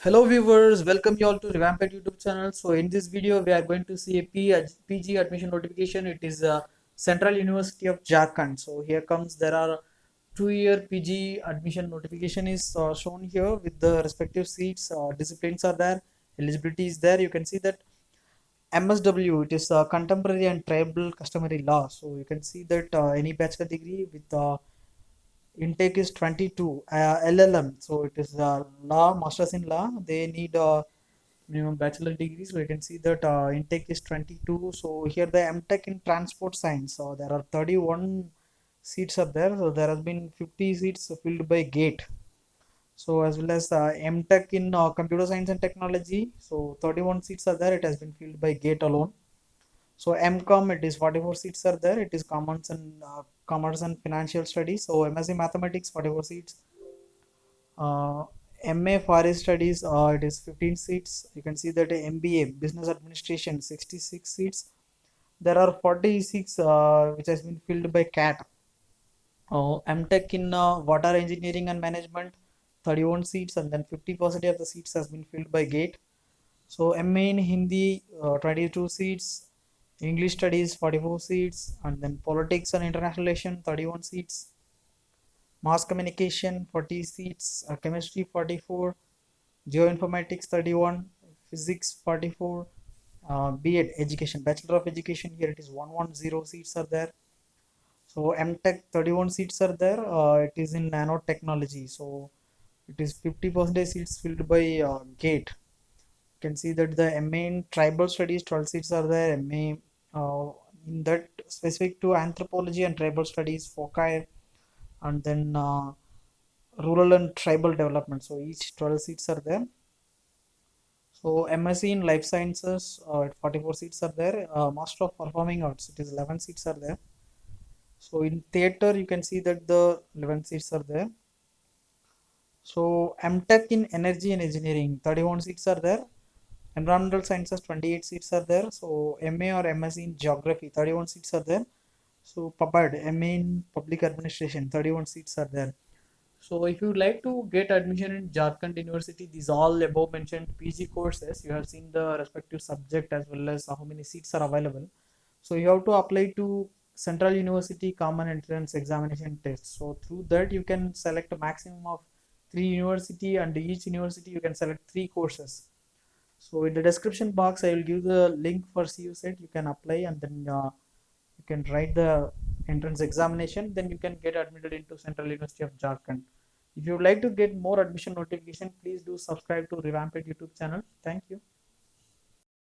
Hello viewers, welcome you all to Revamp YouTube channel. So in this video we are going to see a PG admission notification. It is Central University of Jharkhand. So here comes there are 2-year PG admission notification is shown here with the respective seats. Disciplines are there, eligibility is there. You can see that MSW, it is contemporary and tribal customary law. So you can see that any bachelor degree with intake is 22. LLM, so it is law, masters in law. They need minimum bachelor degree. So you can see that intake is 22. So here the MTech in transport science. So there are 31 seats are there. So there has been 50 seats filled by GATE. So as well as MTech in computer science and technology. So 31 seats are there. It has been filled by GATE alone. So MCOM, it is 44 seats are there. It is commerce and financial studies. So MSc mathematics 44 seats. Uh, MA Forest Studies, it is 15 seats. You can see that MBA Business Administration 66 seats. There are 46 which has been filled by CAT. MTech in Water Engineering and Management 31 seats, and then 50% of the seats has been filled by GATE. So MA in Hindi 22 seats. English Studies 44 seats, and then Politics and International Relations 31 seats. Mass Communication 40 seats, Chemistry 44, Geoinformatics 31, Physics 44, B.Ed Education, Bachelor of Education, here it is 110 seats are there. So MTech 31 seats are there. It is in nanotechnology, so it is 50% seats filled by GATE. You can see that the MA in Tribal Studies 12 seats are there. MA in that specific to Anthropology and Tribal Studies, foci, and then rural and tribal development, so each 12 seats are there. So MSc in life sciences, 44 seats are there. Master of performing arts, it is 11 seats are there. So in theater you can see that the 11 seats are there. So MTech in energy and engineering 31 seats are there. Environmental sciences 28 seats are there. So MA or MSc in geography 31 seats are there. So PUBAD, MA in public administration 31 seats are there. So if you like to get admission in Jharkhand University, these all above mentioned PG courses, you have seen the respective subject as well as how many seats are available. So you have to apply to Central University Common Entrance Examination test. So through that you can select a maximum of 3 university, and each university you can select 3 courses. So in the description box I will give the link for CUJ. You can apply, and then you can write the entrance examination, then you can get admitted into Central University of Jharkhand. If you would like to get more admission notification, please do subscribe to Revamp YouTube channel. Thank you.